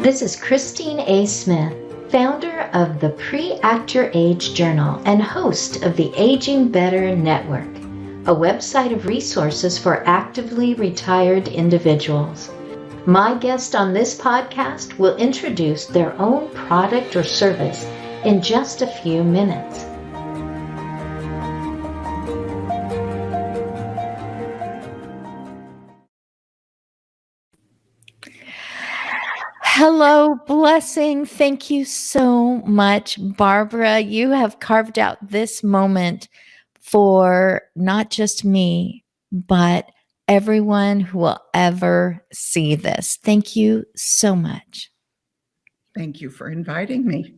This is Christine A. Smith, founder of the PreAct Your Age Journal and host of the Aging Better Network, a website of resources for actively retired individuals. My guest on this podcast will introduce their own product or service in just a few minutes. Hello, blessing. Thank you so much, Barbara. You have carved out this moment for not just me, but everyone who will ever see this. Thank you so much. Thank you for inviting me.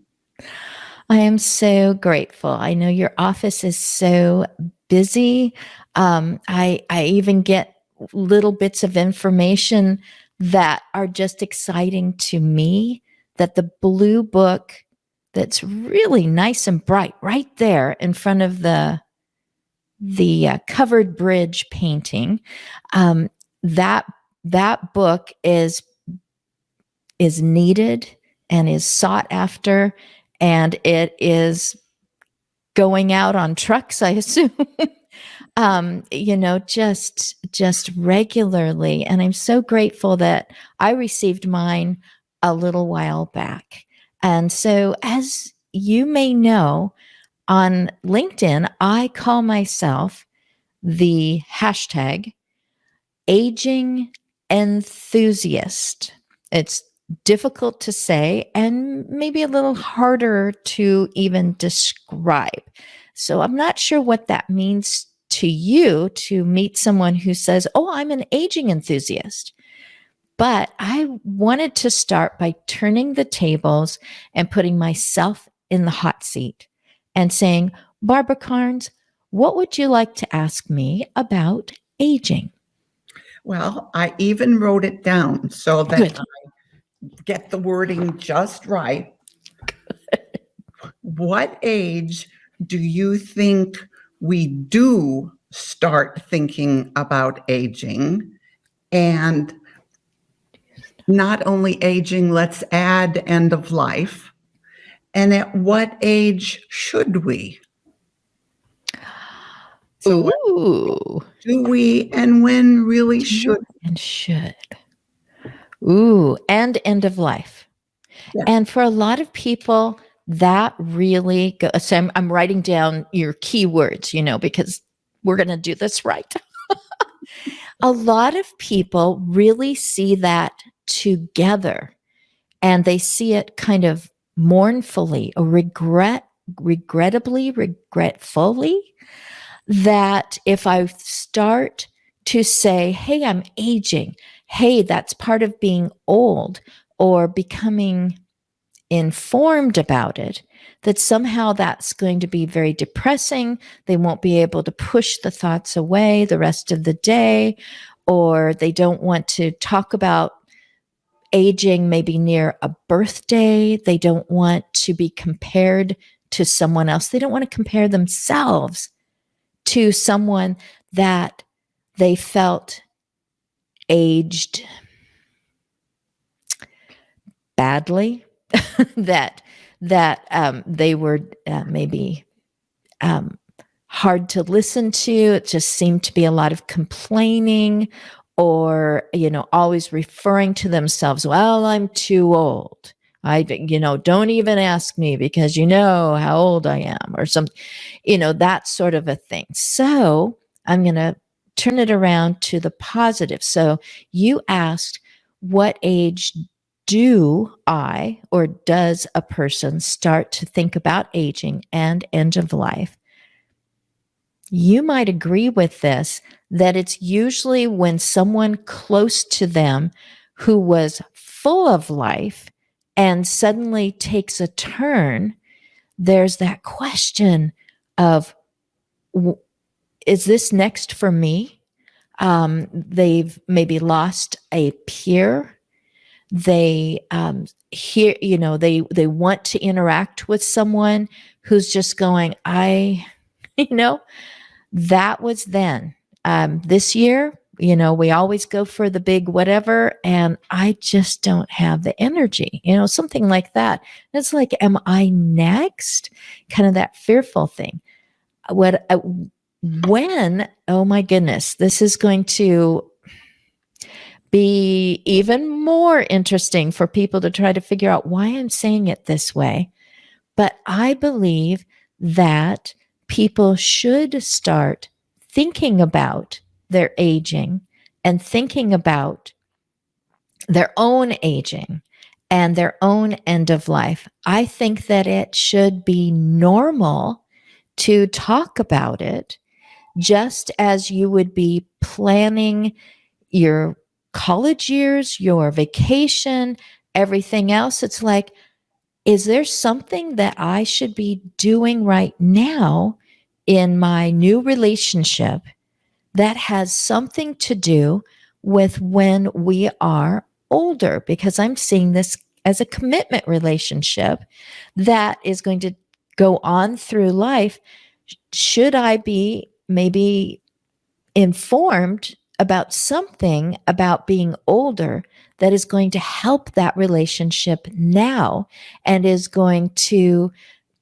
I am so grateful. I know your office is so busy. I even get little bits of information that are just exciting to me, that the blue book that's really nice and bright right there in front of the covered bridge painting, that book is needed and is sought after, and it is going out on trucks, I assume. Just regularly. And I'm so grateful that I received mine a little while back. And so, as you may know, on LinkedIn, I call myself the hashtag aging enthusiast. It's difficult to say and maybe a little harder to even describe. So I'm not sure what that means to you to meet someone who says, "Oh, I'm an aging enthusiast." But I wanted to start by turning the tables and putting myself in the hot seat and saying, "Barbara Karnes, what would you like to ask me about aging?" Well, I even wrote it down so that Good. I get the wording just right. What age do you think we do start thinking about aging? And not only aging, let's add end of life. And at what age should we? So Ooh. do we, and when really should? And should. Ooh, and end of life. Yeah. And for a lot of people, that really goes. So I'm writing down your keywords, because we're going to do this right. A lot of people really see that together, and they see it kind of mournfully or regretfully, that if I start to say, "Hey, I'm aging. Hey, that's part of being old," or becoming informed about it, that somehow that's going to be very depressing. They won't be able to push the thoughts away the rest of the day, or they don't want to talk about aging maybe near a birthday. They don't want to be compared to someone else. They don't want to compare themselves to someone that they felt aged badly, that they were maybe hard to listen to. It just seemed to be a lot of complaining, or always referring to themselves. "Well, I'm too old. Don't even ask me because you know how old I am," or something, that sort of a thing. So I'm going to turn it around to the positive. So you asked, what age do I, or does a person start to think about aging and end of life? You might agree with this, that it's usually when someone close to them who was full of life and suddenly takes a turn, there's that question of, is this next for me? They've maybe lost a peer. They they want to interact with someone who's just going, that was then. This year, we always go for the big whatever, and I just don't have the energy, something like that. It's like, am I next? Kind of that fearful thing. When, oh my goodness, this is going to be even more interesting for people to try to figure out why I'm saying it this way. But I believe that people should start thinking about their aging and thinking about their own aging and their own end of life. I think that it should be normal to talk about it, just as you would be planning your college years, your vacation, everything else. It's like, is there something that I should be doing right now in my new relationship that has something to do with when we are older? Because I'm seeing this as a commitment relationship that is going to go on through life. Should I be maybe informed about something about being older that is going to help that relationship now and is going to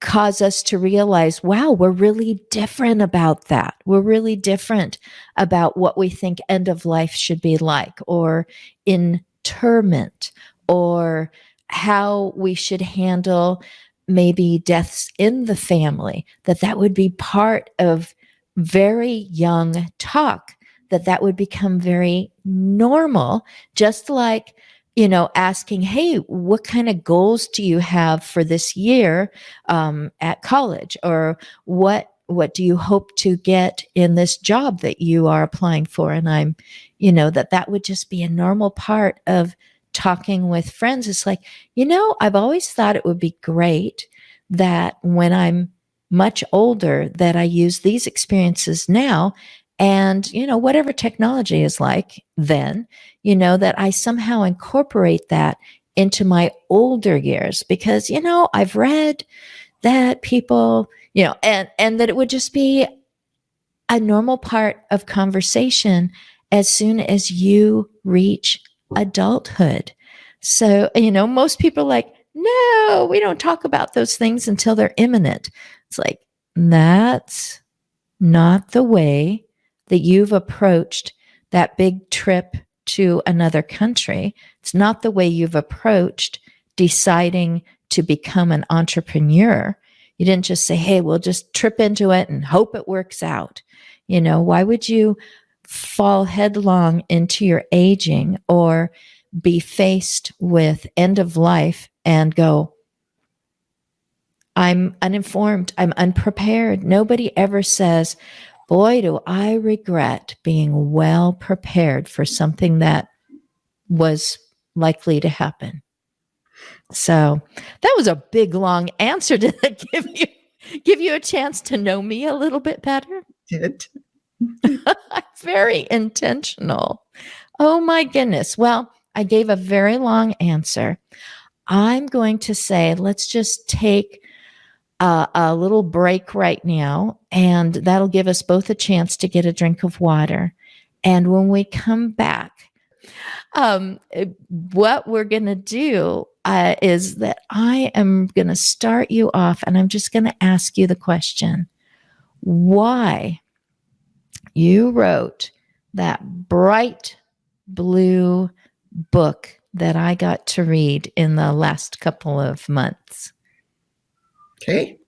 cause us to realize, wow, we're really different about that. We're really different about what we think end of life should be like, or interment, or how we should handle maybe deaths in the family, that would be part of very young talk, that would become very normal, just like, asking, hey, what kind of goals do you have for this year at college? Or what do you hope to get in this job that you are applying for? And I'm, that would just be a normal part of talking with friends. It's like, I've always thought it would be great that when I'm much older, that I use these experiences now, and whatever technology is like then, that I somehow incorporate that into my older years, because I've read that people, and that it would just be a normal part of conversation as soon as you reach adulthood. So, most people are like, no, we don't talk about those things until they're imminent. It's like, that's not the way that you've approached that big trip to another country. It's not the way you've approached deciding to become an entrepreneur. You didn't just say, hey, we'll just trip into it and hope it works out. Why would you fall headlong into your aging or be faced with end of life and go, I'm uninformed, I'm unprepared? Nobody ever says, boy, do I regret being well prepared for something that was likely to happen. So that was a big, long answer. Did that give you a chance to know me a little bit better? Did. Very intentional. Oh my goodness. Well, I gave a very long answer. I'm going to say, let's just take a little break right now, and that'll give us both a chance to get a drink of water. And when we come back, what we're going to do is that I am going to start you off, and I'm just going to ask you the question, why you wrote that bright blue book that I got to read in the last couple of months. Okay.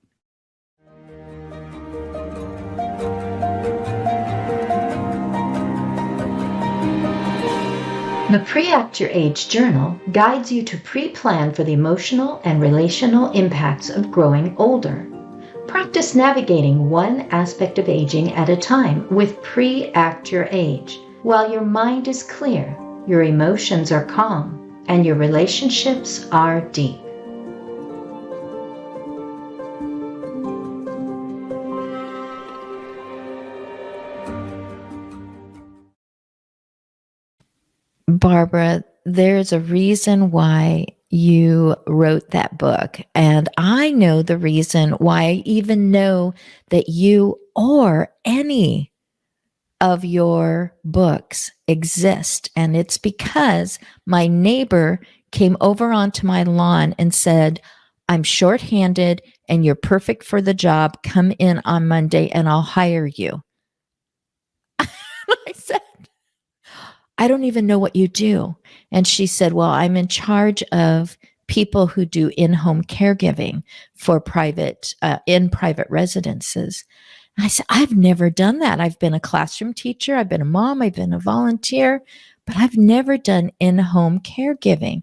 The PreAct Your Age journal guides you to pre-plan for the emotional and relational impacts of growing older. Practice navigating one aspect of aging at a time with PreAct Your Age. While your mind is clear, your emotions are calm, and your relationships are deep. Barbara, there's a reason why you wrote that book. And I know the reason why I even know that you or any of your books exist. And it's because my neighbor came over onto my lawn and said, I'm shorthanded and you're perfect for the job. Come in on Monday and I'll hire you. I said, I don't even know what you do. And she said, well, I'm in charge of people who do in-home caregiving for in private residences. And I said, I've never done that. I've been a classroom teacher. I've been a mom. I've been a volunteer, but I've never done in-home caregiving.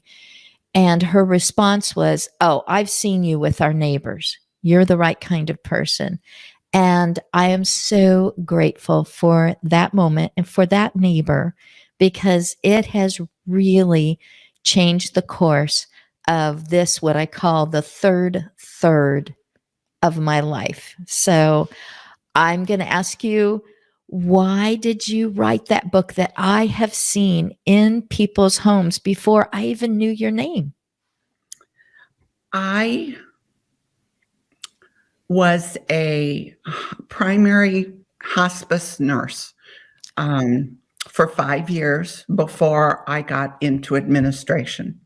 And her response was, oh, I've seen you with our neighbors. You're the right kind of person. And I am so grateful for that moment and for that neighbor, because it has really changed the course of this, what I call the third of my life. So I'm going to ask you, why did you write that book that I have seen in people's homes before I even knew your name? I was a primary hospice nurse for 5 years before I got into administration.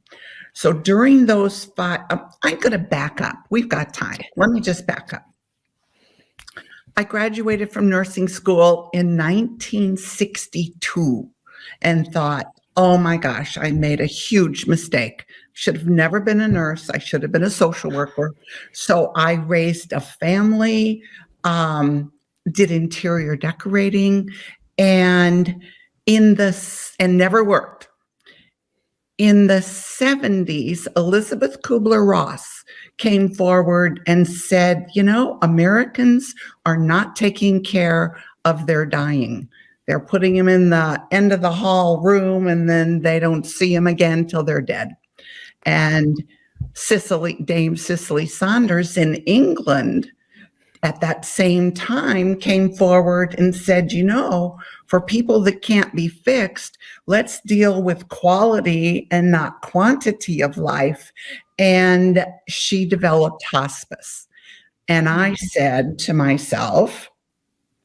So during those 5, I'm going to back up. We've got time. Let me just back up. I graduated from nursing school in 1962 and thought, oh my gosh, I made a huge mistake. Should have never been a nurse. I should have been a social worker. So I raised a family, did interior decorating, and never worked. In the 70s, Elizabeth Kubler-Ross came forward and said, Americans are not taking care of their dying. They're putting them in the end of the hall room, and then they don't see them again till they're dead. And Dame Cicely Saunders in England at that same time came forward and said, for people that can't be fixed, let's deal with quality and not quantity of life. And she developed hospice. And I said to myself,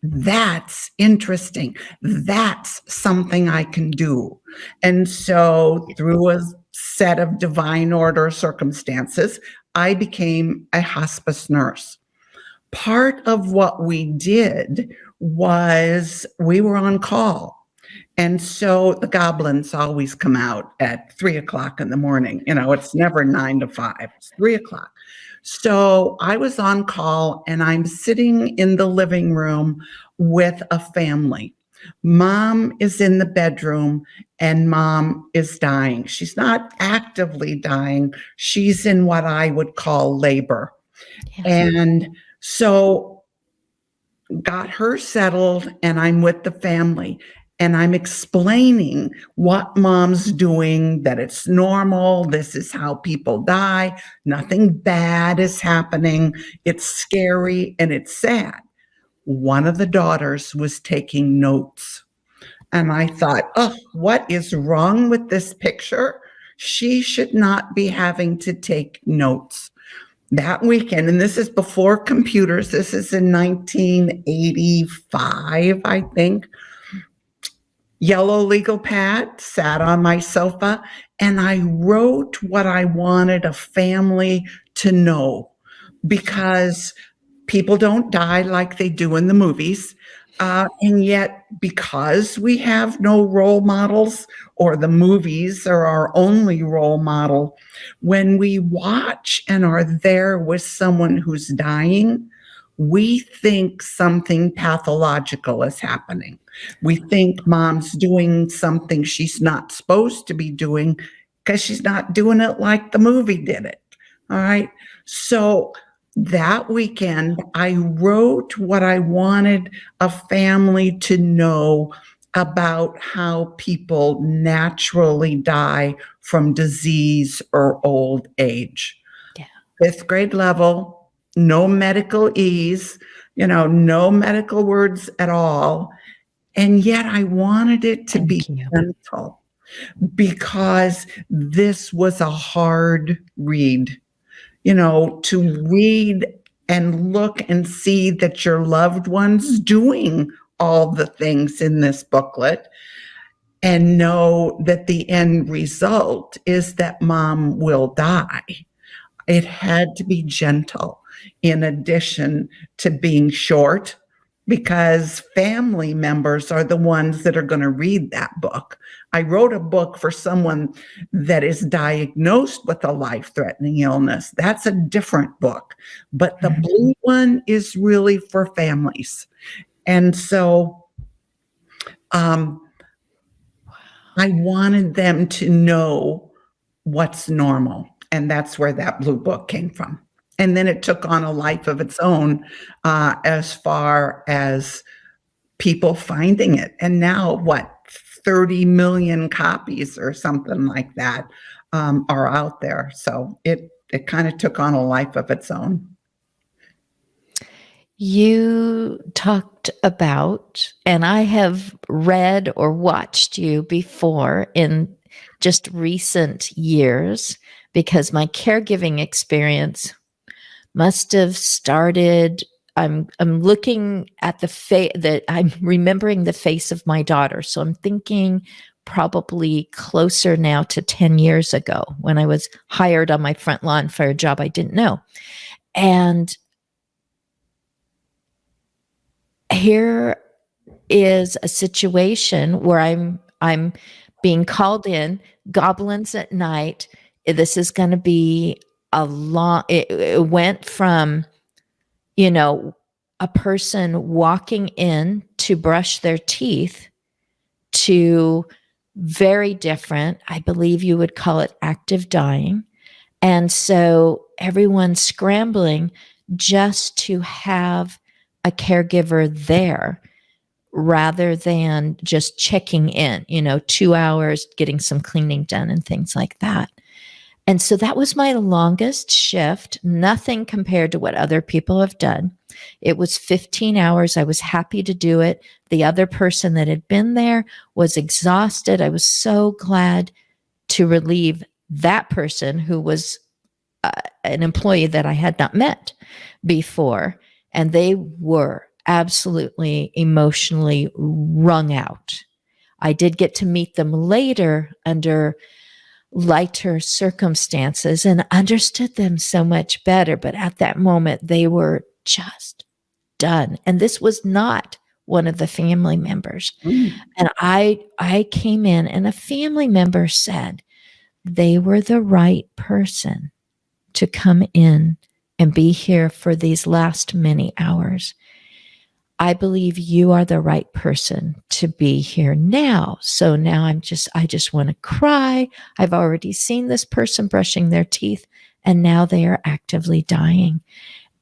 that's interesting. That's something I can do. And so through a set of divine order circumstances, I became a hospice nurse. Part of what we did was we were on call. And so the goblins always come out at 3:00 in the morning. It's never 9 to 5, it's 3:00. So I was on call and I'm sitting in the living room with a family. Mom is in the bedroom and mom is dying. She's not actively dying. She's in what I would call labor. Yes. And so got her settled and I'm with the family and I'm explaining what mom's doing, that it's normal. This is how people die. Nothing bad is happening. It's scary and it's sad. One of the daughters was taking notes. And I thought, oh, what is wrong with this picture? She should not be having to take notes. That weekend, and this is before computers, this is in 1985, I think, yellow legal pad, sat on my sofa, and I wrote what I wanted a family to know, because people don't die like they do in the movies. And yet, because we have no role models, or the movies are our only role model, when we watch and are there with someone who's dying, we think something pathological is happening. We think mom's doing something she's not supposed to be doing because she's not doing it like the movie did it. All right. So that weekend, I wrote what I wanted a family to know about how people naturally die from disease or old age. Yeah. 5th grade level, no medical ease, no medical words at all. And yet I wanted it to be gentle, because this was a hard read. To read and look and see that your loved one's doing all the things in this booklet and know that the end result is that mom will die. It had to be gentle in addition to being short, because family members are the ones that are going to read that book. I wrote a book for someone that is diagnosed with a life-threatening illness. That's a different book. But the blue one is really for families. And so I wanted them to know what's normal. And that's where that blue book came from. And then it took on a life of its own as far as people finding it. And now, 30 million copies or something like that are out there. So it kind of took on a life of its own. You talked about, and I have read or watched you before in just recent years, because my caregiving experience must have started. I'm looking at that I'm remembering the face of my daughter. So I'm thinking probably closer now to 10 years ago when I was hired on my front lawn for a job I didn't know. And here is a situation where I'm being called in, goblins at night. This is going to be a long, it went from, a person walking in to brush their teeth to very different. I believe you would call it active dying. And so everyone's scrambling just to have a caregiver there rather than just checking in, 2 hours, getting some cleaning done and things like that. And so that was my longest shift, nothing compared to what other people have done. It was 15 hours. I was happy to do it. The other person that had been there was exhausted. I was so glad to relieve that person who was an employee that I had not met before. And they were absolutely emotionally wrung out. I did get to meet them later under lighter circumstances and understood them so much better. But at that moment, they were just done. And this was not one of the family members. And I came in and a family member said they were the right person to come in and be here for these last many hours. I believe you are the right person to be here now. So now I just want to cry. I've already seen this person brushing their teeth and now they are actively dying.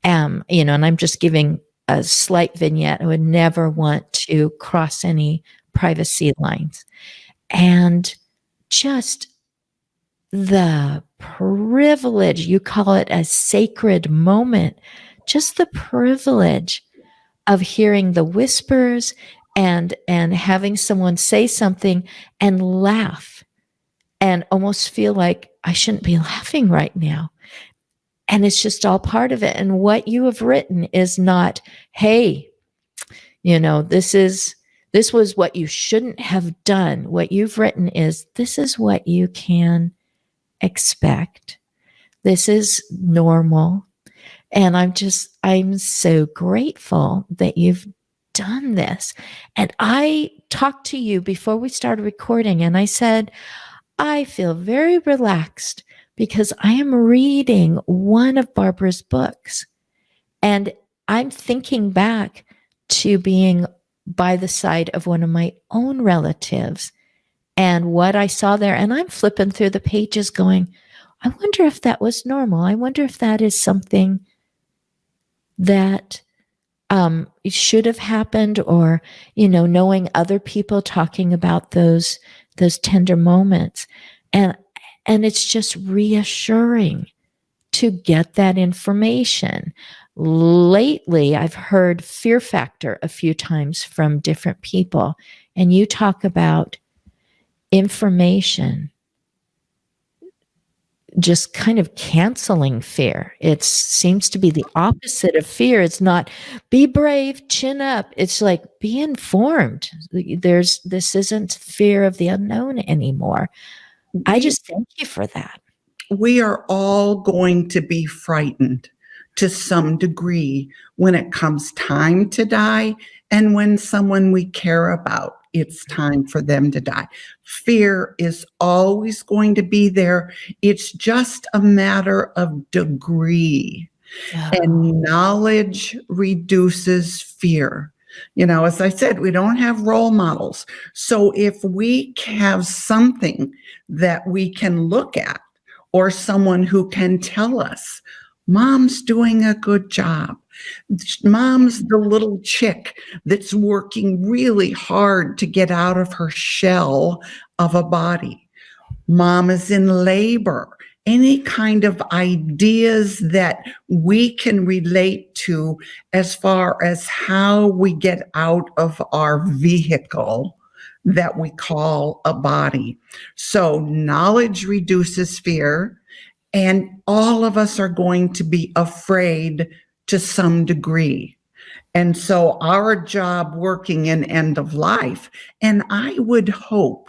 And I'm just giving a slight vignette. I would never want to cross any privacy lines. And just the privilege, you call it a sacred moment, just the privilege of hearing the whispers and having someone say something and laugh and almost feel like I shouldn't be laughing right now. And it's just all part of it. And what you have written is not, hey, this was what you shouldn't have done. What you've written is, this is what you can expect. This is normal. And I'm so grateful that you've done this. And I talked to you before we started recording and I said, I feel very relaxed because I am reading one of Barbara's books. And I'm thinking back to being by the side of one of my own relatives and what I saw there. And I'm flipping through the pages going, I wonder if that was normal. I wonder if that is something that it should have happened, or, knowing other people talking about those tender moments. And it's just reassuring to get that information. Lately, I've heard fear factor a few times from different people, and you talk about information just kind of canceling fear. It seems to be the opposite of fear. It's not be brave, chin up. It's like be informed. This isn't fear of the unknown anymore. I just thank you for that. We are all going to be frightened to some degree when it comes time to die and when someone we care about, it's time for them to die. Fear is always going to be there. It's just a matter of degree. And knowledge reduces fear. As I said, we don't have role models. So if we have something that we can look at, or someone who can tell us, Mom's doing a good job. Mom's the little chick that's working really hard to get out of her shell of a body. Mom is in labor. Any kind of ideas that we can relate to as far as how we get out of our vehicle that we call a body. So knowledge reduces fear, and all of us are going to be afraid to some degree. And so our job working in end of life, and I would hope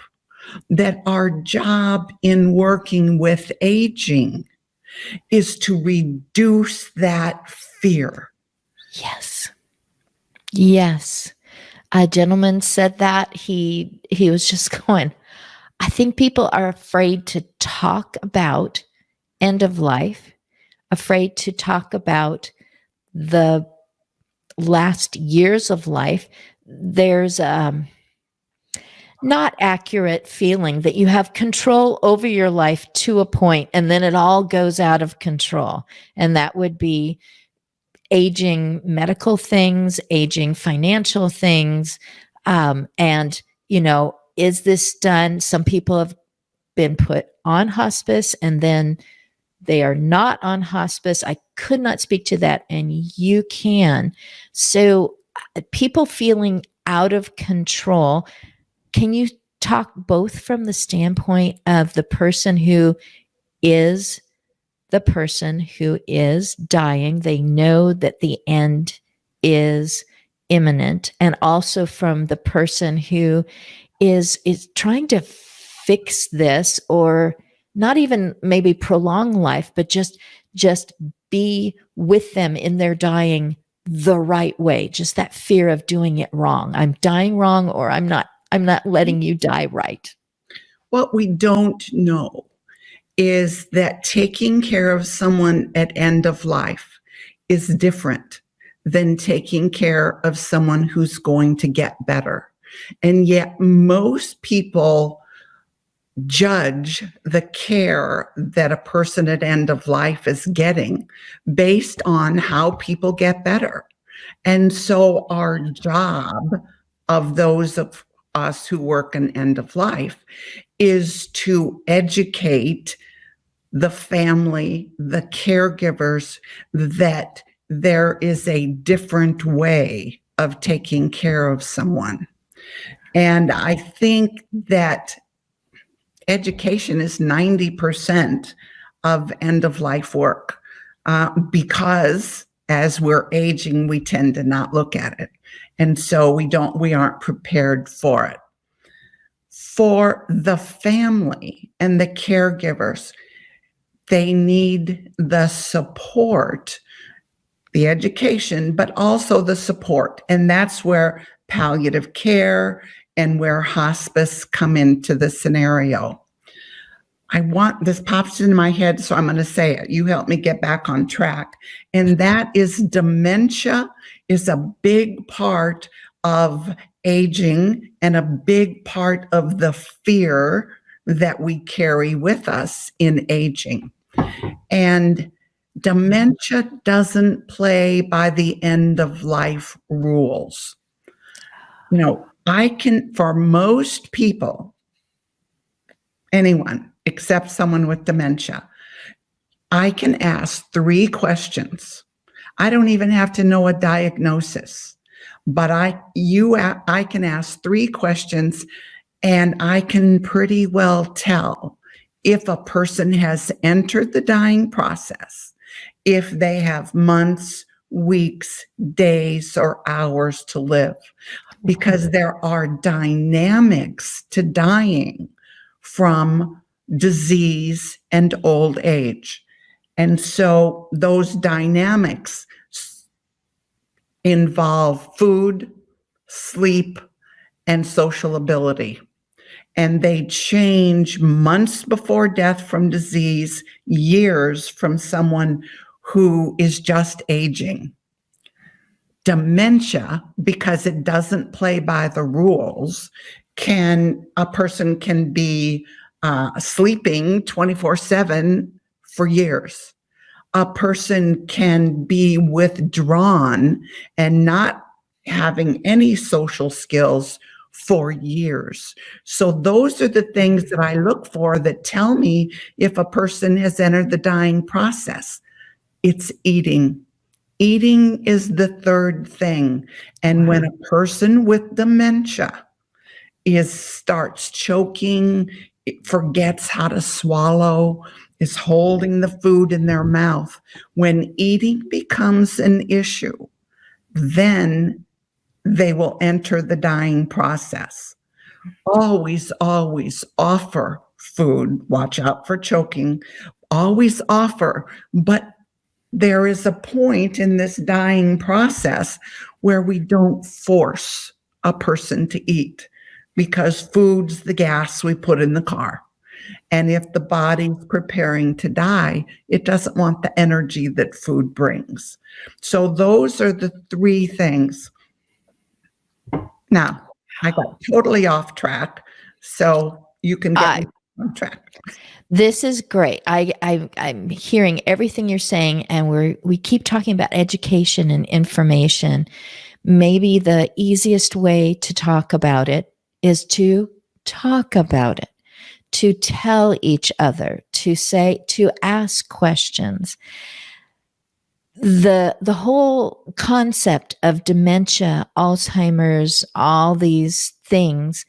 that our job in working with aging is to reduce that fear. Yes. Yes. A gentleman said that he was just going, I think people are afraid to talk about end of life, afraid to talk about the last years of life. There's not accurate feeling that you have control over your life to a point, and then it all goes out of control. And that would be aging medical things, aging financial things. And, is this done? Some people have been put on hospice and then they are not on hospice. I could not speak to that, and you can. So people feeling out of control. Can you talk both from the standpoint of the person who is dying, they know that the end is imminent, and also from the person who is trying to fix this, or not even maybe prolong life, but just be with them in their dying the right way, just that fear of doing it wrong. I'm dying wrong, or I'm not letting you die right. What we don't know is that taking care of someone at end of life is different than taking care of someone who's going to get better. And yet most people judge the care that a person at end of life is getting based on how people get better. And so our job of those of us who work in end of life is to educate the family, the caregivers, that there is a different way of taking care of someone. And I think that education is 90% of end of life work, because as we're aging, we tend to not look at it. And so we aren't prepared for it. For the family and the caregivers, they need the support, the education, but also the support. And that's where palliative care and where hospice come into the scenario. This pops into my head, so I'm going to say it. You help me get back on track. And that is dementia is a big part of aging and a big part of the fear that we carry with us in aging. And dementia doesn't play by the end of life rules. For most people, anyone except someone with dementia, I can ask 3 questions. I don't even have to know a diagnosis, but I can ask 3 questions and I can pretty well tell if a person has entered the dying process, if they have months, weeks, days, or hours to live, because there are dynamics to dying from disease and old age. And so those dynamics involve food, sleep, and social ability. And they change months before death from disease, years from someone who is just aging. Dementia, because it doesn't play by the rules, a person can be sleeping 24/7 for years. A person can be withdrawn and not having any social skills for years. So those are the things that I look for that tell me if a person has entered the dying process. It's eating. Eating is the third thing. And when a person with dementia starts choking, forgets how to swallow, is holding the food in their mouth, when eating becomes an issue, then they will enter the dying process. Always, always offer food. Watch out for choking. Always offer. But there is a point in this dying process where we don't force a person to eat, because food's the gas we put in the car. And if the body's preparing to die, it doesn't want the energy that food brings. So those are the three things. Now, I got totally off track, so you can get me on track. This is great. I'm hearing everything you're saying, and we keep talking about education and information. Maybe the easiest way to talk about it is to talk about it, to tell each other, to ask questions. The whole concept of dementia, Alzheimer's, all these things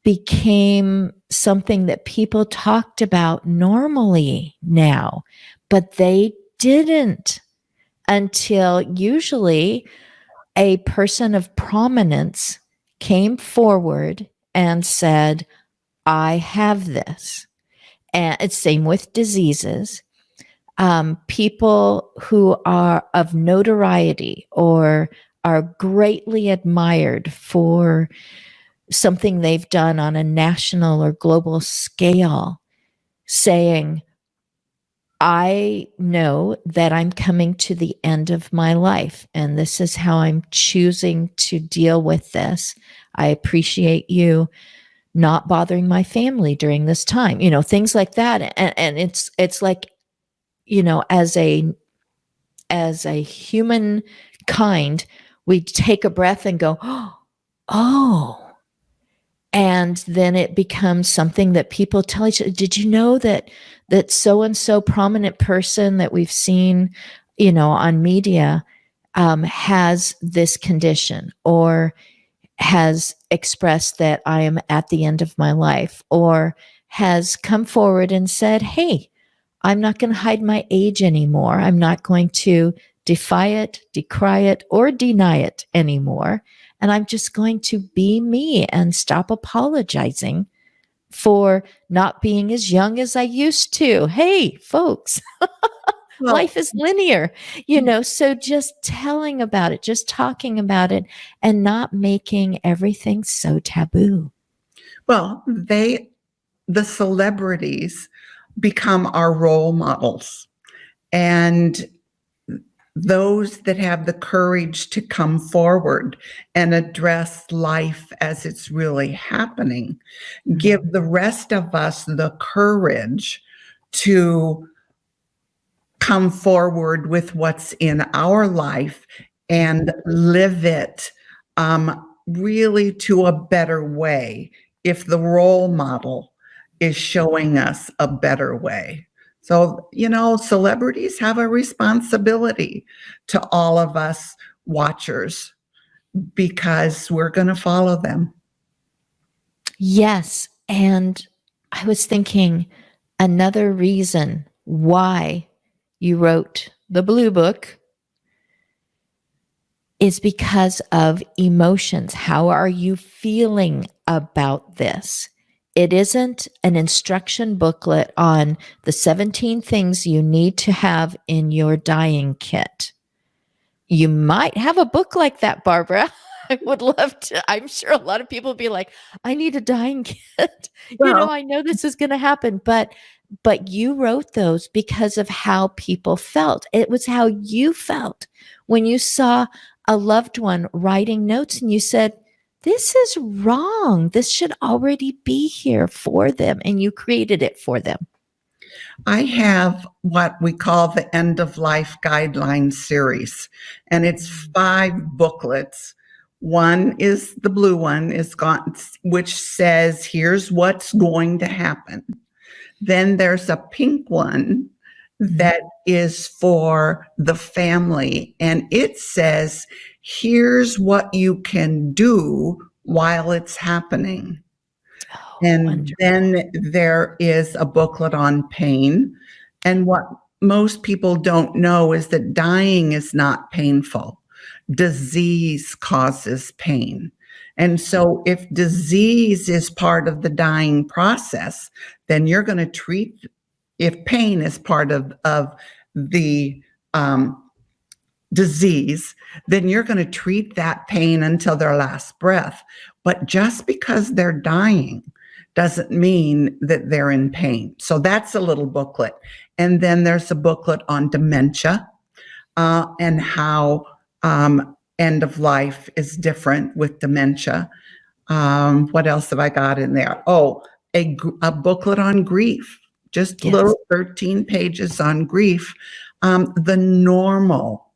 became something that people talked about normally now, but they didn't until usually a person of prominence came forward and said, I have this. And it's same with diseases. People who are of notoriety or are greatly admired for something they've done on a national or global scale, saying, I know that I'm coming to the end of my life, and this is how I'm choosing to deal with this. I appreciate you not bothering my family during this time, things like that. And it's like, as a human kind, we take a breath and go, oh, and then it becomes something that people tell each other. Did you know that so-and-so prominent person that we've seen, on media, has this condition, or has expressed that I am at the end of my life, or has come forward and said, hey, I'm not going to hide my age anymore. I'm not going to defy it, decry it, or deny it anymore. And I'm just going to be me and stop apologizing for not being as young as I used to. Hey, folks, life is linear, so just telling about it, just talking about it, and not making everything so taboo. Well, the celebrities become our role models. And those that have the courage to come forward and address life as it's really happening, give the rest of us the courage to come forward with what's in our life and live it really to a better way, if the role model is showing us a better way. So, celebrities have a responsibility to all of us watchers, because we're going to follow them. Yes. And I was thinking another reason why you wrote the Blue Book is because of emotions. How are you feeling about this? It isn't an instruction booklet on the 17 things you need to have in your dying kit. You might have a book like that, Barbara. I would love to. I'm sure a lot of people would be like, I need a dying kit. Well, I know this is going to happen, but you wrote those because of how people felt. It was how you felt when you saw a loved one writing notes and you said, this is wrong. This should already be here for them. And you created it for them. I have what we call the End of Life Guidelines series, and it's 5 booklets. One is the blue one, which says, here's what's going to happen. Then there's a pink one that is for the family, and it says, here's what you can do while it's happening. And Wonderful. then there is a booklet on pain. And what most people don't know is that dying is not painful. Disease causes pain. And so if disease is part of the dying process, then you're going to treat, if pain is part of the disease, then you're going to treat that pain until their last breath. But just because they're dying doesn't mean that they're in pain. So that's a little booklet. And then there's a booklet on dementia and how end of life is different with dementia. What else have I got in there? Oh, a booklet on grief, just little 13 pages on grief, the normal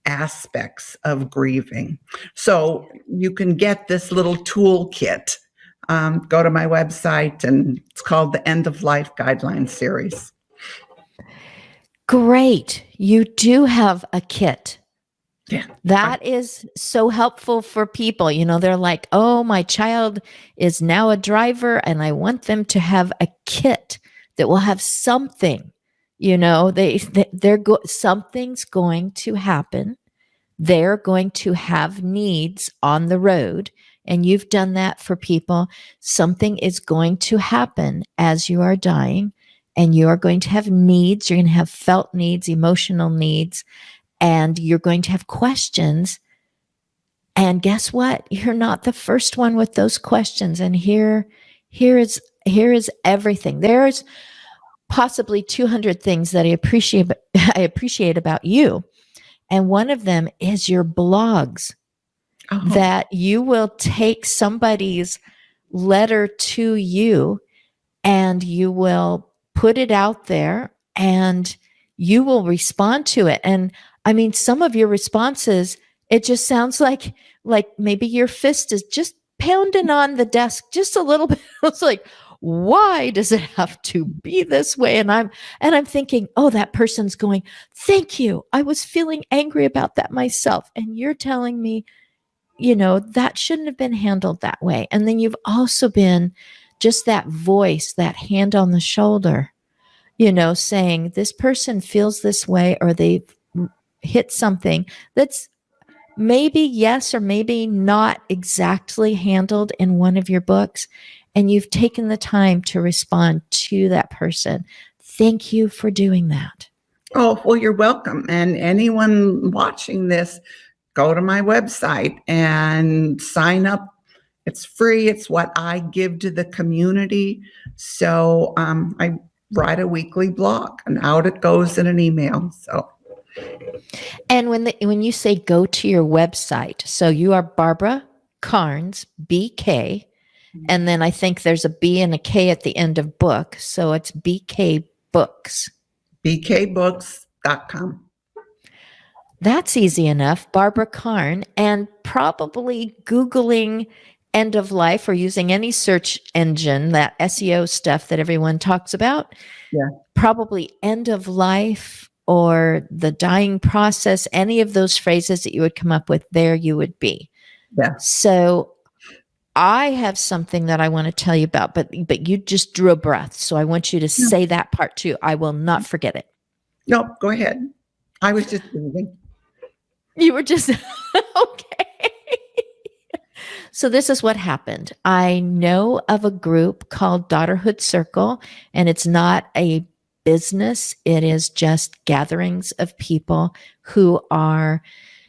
aspects of grieving. So you can get this little toolkit. Go to my website, and it's called the End of Life Guidelines series. Great. You do have a kit. Yeah. That is so helpful for people. They're like, oh, my child is now a driver and I want them to have a kit that will have something, something's going to happen. They're going to have needs on the road. And you've done that for people. Something is going to happen as you are dying, and you are going to have needs. You're going to have felt needs, emotional needs, and you're going to have questions. And guess what? You're not the first one with those questions. And here is everything. There's possibly 200 things that I appreciate about you. And one of them is your blogs. That you will take somebody's letter to you and you will put it out there and you will respond to it. And I mean, some of your responses, it just sounds like maybe your fist is just pounding on the desk just a little bit. It's like, why does it have to be this way? And I'm thinking, oh, that person's going, thank you. I was feeling angry about that myself. And you're telling me, that shouldn't have been handled that way. And then you've also been just that voice, that hand on the shoulder, saying this person feels this way, or they've hit something that's maybe yes or maybe not exactly handled in one of your books. And you've taken the time to respond to that person. Thank you for doing that. Oh, well, you're welcome. And anyone watching this, go to my website and sign up. It's free. It's what I give to the community. So I write a weekly blog, and out it goes in an email. So, and when you say go to your website, so you are Barbara Karnes, BK, and then I think there's a B and a K at the end of book, so it's BK Books. bkbooks.com. That's easy enough. Barbara Karnes, and probably Googling end of life or using any search engine, that SEO stuff that everyone talks about. Yeah. Probably end of life or the dying process, any of those phrases that you would come up with, there you would be. Yeah. So I have something that I want to tell you about, but you just drew a breath. So I want you to say that part too. I will not forget it. No, go ahead. I was just thinking. You were just, okay. So this is what happened. I know of a group called Daughterhood Circle, and it's not a business. It is just gatherings of people who are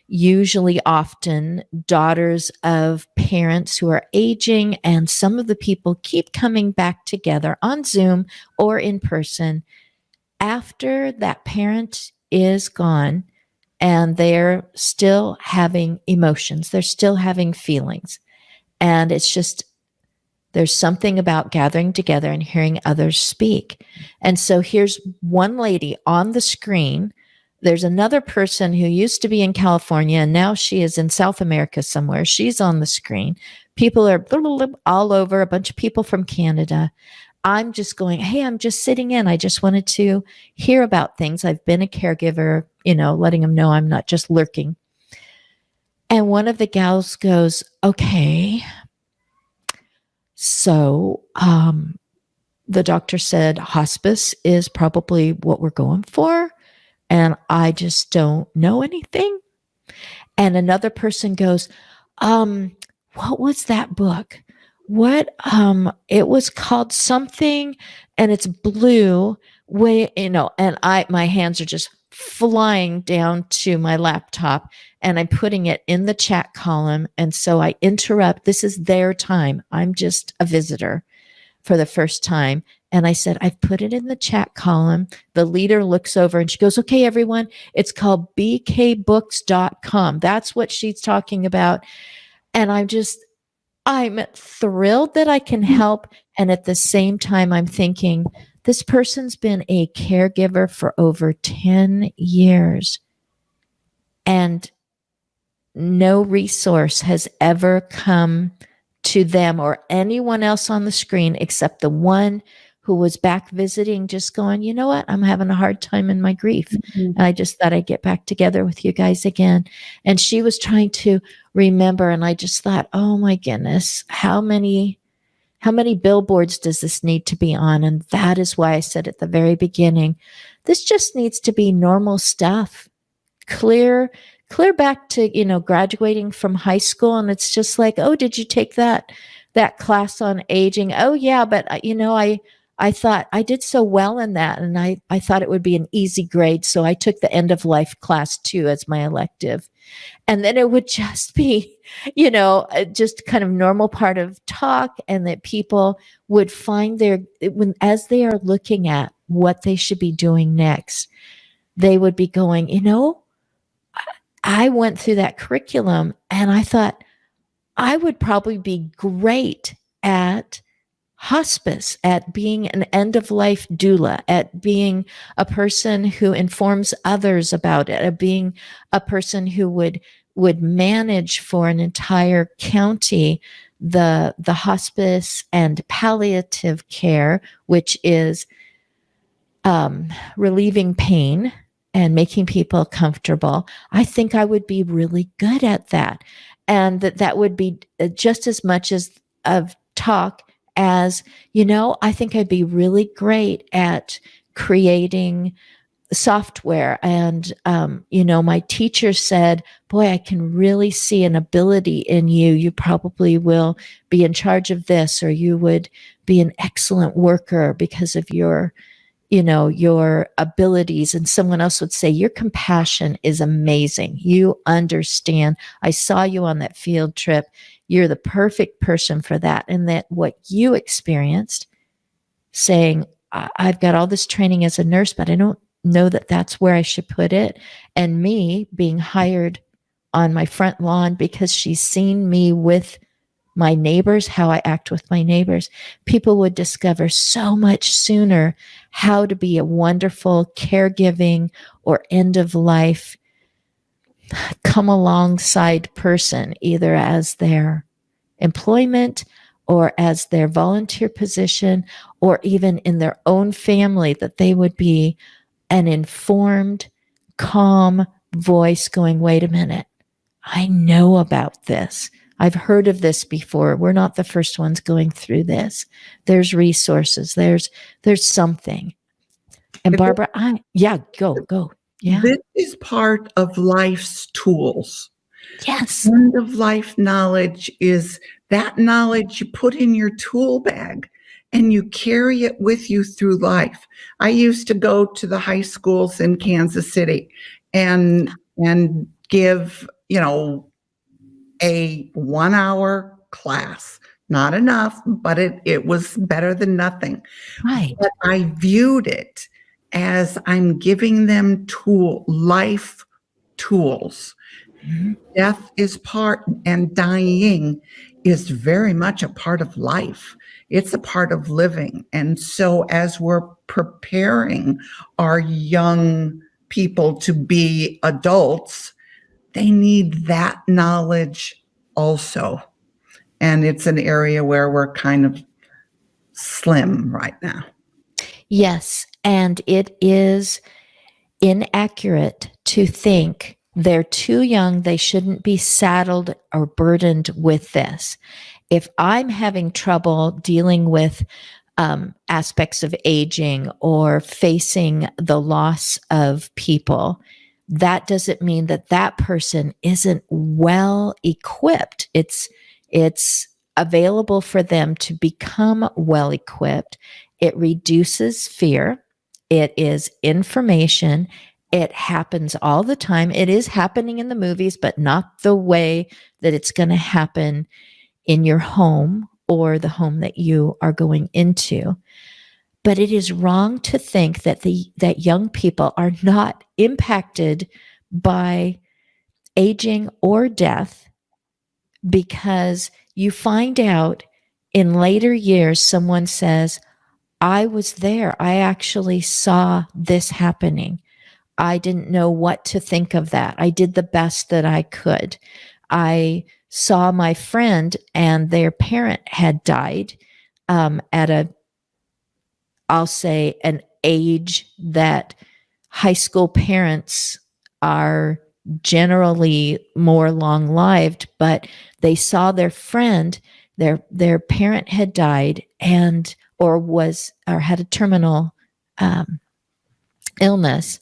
usually often daughters of parents who are aging, and some of the people keep coming back together on Zoom or in person after that parent is gone, and they're still having emotions, they're still having feelings. And it's just, there's something about gathering together and hearing others speak. And so here's one lady on the screen. There's another person who used to be in California, and now she is in South America somewhere. She's on the screen. People are all over, a bunch of people from Canada. I'm just going, hey, I'm just sitting in. I just wanted to hear about things. I've been a caregiver, letting them know I'm not just lurking. And one of the gals goes, okay, so the doctor said hospice is probably what we're going for, and I just don't know anything. And another person goes, what was that book? What it was called something, and it's blue, and my hands are just flying down to my laptop, and I'm putting it in the chat column. And so I interrupt. This is their time. I'm just a visitor for the first time. And I said, I've put it in the chat column. The leader looks over and she goes, okay, everyone, it's called bkbooks.com. That's what she's talking about. And I'm thrilled that I can help. And at the same time, I'm thinking, this person's been a caregiver for over 10 years. And no resource has ever come to them or anyone else on the screen except the one who was back visiting, just going, you know what? I'm having a hard time in my grief. Mm-hmm. And I just thought I'd get back together with you guys again. And she was trying to remember. And I just thought, oh my goodness, how many billboards does this need to be on? And that is why I said at the very beginning, this just needs to be normal stuff. Clear back to, graduating from high school. And it's just like, oh, did you take that class on aging? Oh yeah. But I thought I did so well in that. And I thought it would be an easy grade. So I took the end of life class too as my elective. And then it would just be, just kind of normal part of talk, and that people would find as they are looking at what they should be doing next, they would be going, I went through that curriculum and I thought I would probably be great at hospice, at being an end-of-life doula, at being a person who informs others about it, at being a person who would manage for an entire county the hospice and palliative care, which is relieving pain and making people comfortable. I think I would be really good at that. And that would be just as much as of talk as, I think I'd be really great at creating software. And, my teacher said, boy, I can really see an ability in you. You probably will be in charge of this, or you would be an excellent worker because of your abilities. And someone else would say, your compassion is amazing. You understand. I saw you on that field trip. You're the perfect person for that. And that what you experienced, saying, I've got all this training as a nurse, but I don't know that that's where I should put it. And me being hired on my front lawn because she's seen me with my neighbors, how I act with my neighbors, people would discover so much sooner how to be a wonderful caregiving or end of life come alongside person, either as their employment or as their volunteer position, or even in their own family, that they would be an informed, calm voice going, wait a minute, I know about this. I've heard of this before. We're not the first ones going through this. There's resources. There's something. And Barbara, go. Yeah. This is part of life's tools. Yes. End of life knowledge is that knowledge you put in your tool bag and you carry it with you through life. I used to go to the high schools in Kansas City and give, a 1-hour class. Not enough, but it was better than nothing. Right. But I viewed it as I'm giving them life tools. Mm-hmm. Death is part, and dying is very much a part of life. It's a part of living. And so as we're preparing our young people to be adults, they need that knowledge also. And it's an area where we're kind of slim right now. Yes. And it is inaccurate to think they're too young. They shouldn't be saddled or burdened with this. If I'm having trouble dealing with aspects of aging or facing the loss of people, that doesn't mean that person isn't well equipped. It's available for them to become well equipped. It reduces fear. It is information. It happens all the time. It is happening in the movies, but not the way that it's going to happen in your home or the home that you are going into. But it is wrong to think that that young people are not impacted by aging or death, because you find out in later years, someone says, I was there. I actually saw this happening. I didn't know what to think of that. I did the best that I could. I saw my friend and their parent had died at I'll say an age that high school parents are generally more long-lived, but they saw their friend, their parent had died or had a terminal illness,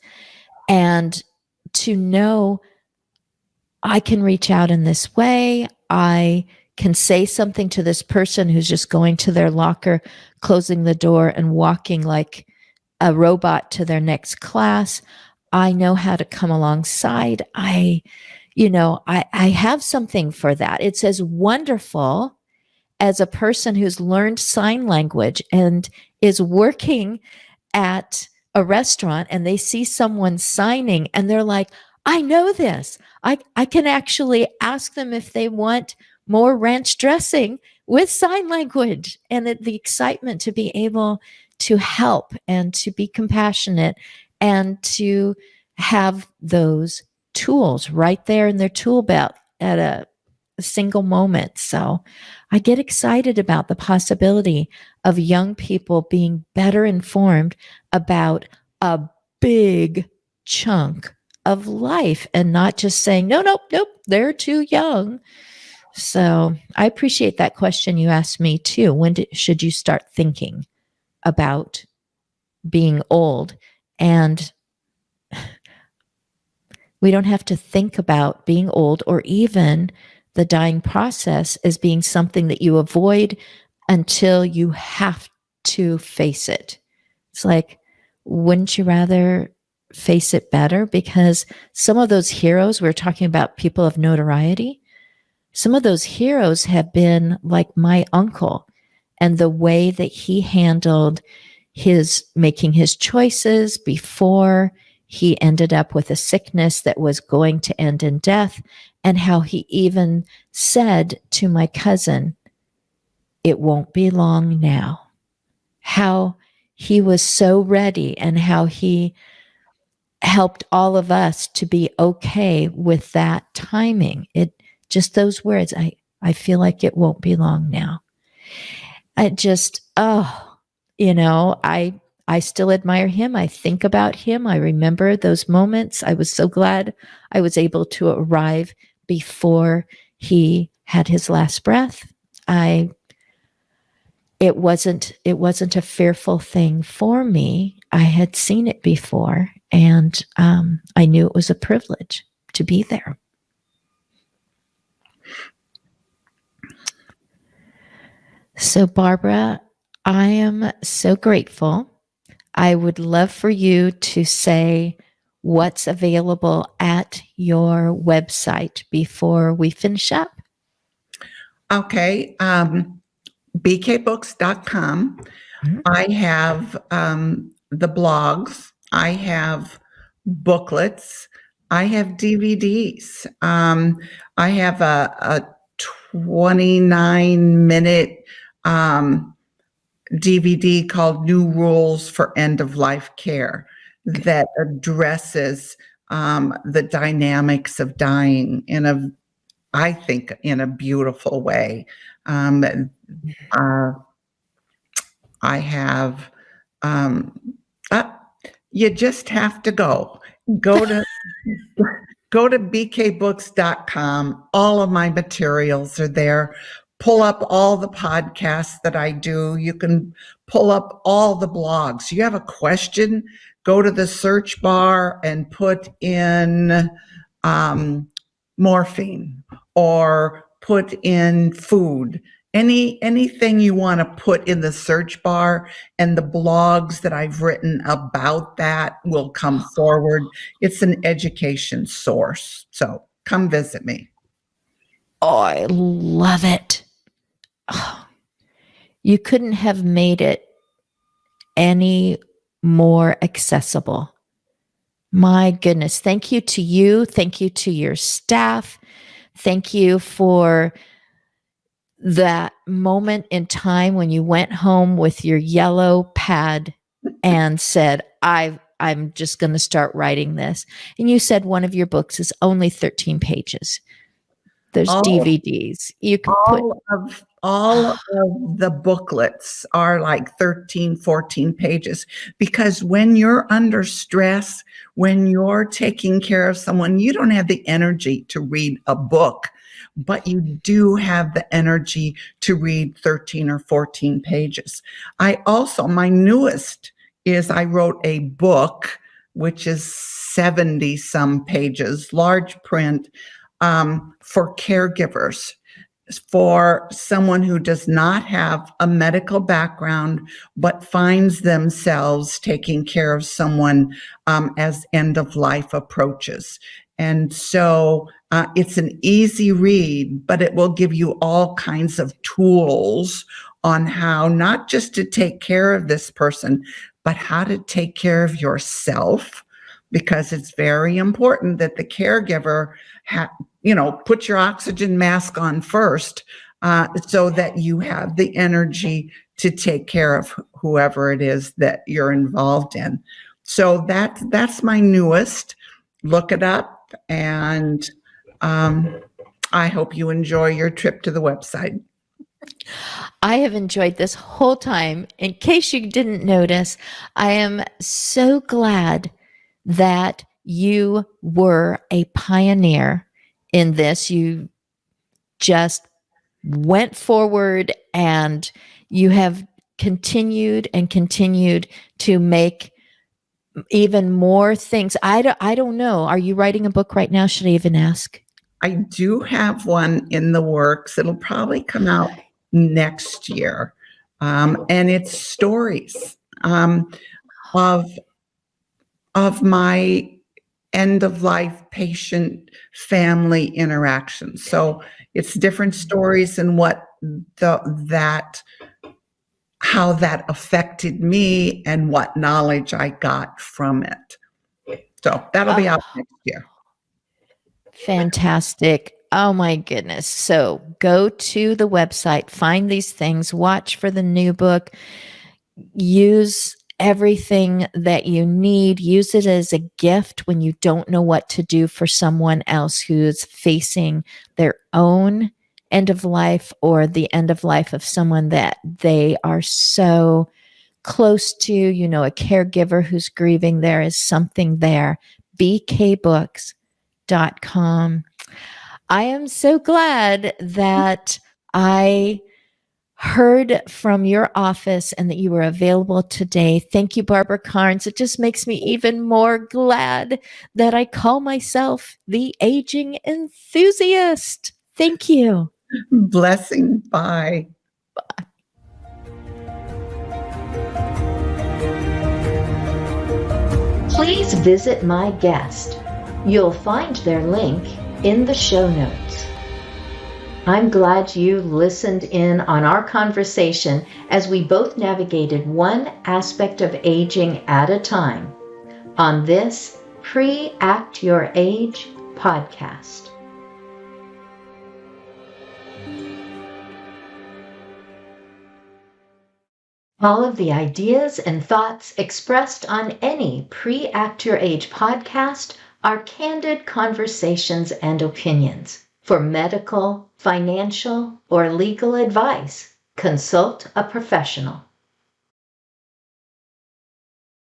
and to know I can reach out in this way. I can say something to this person who's just going to their locker, closing the door and walking like a robot to their next class. I know how to come alongside. I have something for that. It's as wonderful as a person who's learned sign language and is working at a restaurant and they see someone signing and they're like, I know this. I can actually ask them if they want more ranch dressing with sign language, and the excitement to be able to help and to be compassionate and to have those tools right there in their tool belt at a single moment. So I get excited about the possibility of young people being better informed about a big chunk of life and not just saying, nope, they're too young. So I appreciate that question you asked me too. When should you start thinking about being old? And we don't have to think about being old or even the dying process as being something that you avoid until you have to face it. It's like, wouldn't you rather face it better? Because some of those heroes, we're talking about people of notoriety, some of those heroes have been like my uncle, and the way that he handled making his choices before he ended up with a sickness that was going to end in death, and how he even said to my cousin, it won't be long now. How he was so ready and how he helped all of us to be okay with that timing. Just those words, I feel like it won't be long now. I still admire him. I think about him. I remember those moments. I was so glad I was able to arrive before he had his last breath, it wasn't a fearful thing for me. I had seen it before, and I knew it was a privilege to be there. So, Barbara, I am so grateful. I would love for you to say what's available at your website before we finish up. Okay. bkbooks.com. Mhm. I have the blogs. I have booklets. I have DVDs. I have a 29-minute DVD called New Rules for End of Life Care that addresses the dynamics of dying I think, in a beautiful way. I have, you just have to go to bkbooks.com. All of my materials are there. Pull up all the podcasts that I do. You can pull up all the blogs. You have a question, go to the search bar and put in morphine or put in food. Anything you want to put in the search bar, and the blogs that I've written about that will come forward. It's an education source. So come visit me. Oh, I love it. Oh, you couldn't have made it any more accessible. My goodness. Thank you to you. Thank you to your staff. Thank you for that moment in time when you went home with your yellow pad and said, I'm just going to start writing this. And you said one of your books is only 13 pages. There's DVDs. You can put all of the booklets are like 13, 14 pages, because when you're under stress, when you're taking care of someone, you don't have the energy to read a book, but you do have the energy to read 13 or 14 pages. My newest is I wrote a book, which is 70 some pages, large print, for caregivers, for someone who does not have a medical background, but finds themselves taking care of someone as end of life approaches. And so it's an easy read, but it will give you all kinds of tools on how not just to take care of this person, but how to take care of yourself, because it's very important that the caregiver put your oxygen mask on first, so that you have the energy to take care of whoever it is that you're involved in. So that's my newest. Look it up, and I hope you enjoy your trip to the website. I have enjoyed this whole time. In case you didn't notice, I am so glad that you were a pioneer in this. You just went forward, and you have continued to make even more things. I don't know. Are you writing a book right now? Should I even ask? I do have one in the works. It'll probably come out next year. And it's stories of my end of life patient family interactions. So it's different stories and how that affected me and what knowledge I got from it. So that'll be out next year. Fantastic. Oh my goodness. So go to the website, find these things, watch for the new book, use everything that you need, use it as a gift when you don't know what to do for someone else who's facing their own end of life or the end of life of someone that they are so close to, a caregiver who's grieving. There is something there. bkbooks.com. I am so glad that I heard from your office and that you were available today. Thank you, Barbara Karnes. It just makes me even more glad that I call myself the aging enthusiast. Thank you. Blessing. Bye. Please visit my guest. You'll find their link in the show notes. I'm glad you listened in on our conversation as we both navigated one aspect of aging at a time on this PreAct Your Age podcast. All of the ideas and thoughts expressed on any PreAct Your Age podcast are candid conversations and opinions. For medical, financial, or legal advice, consult a professional.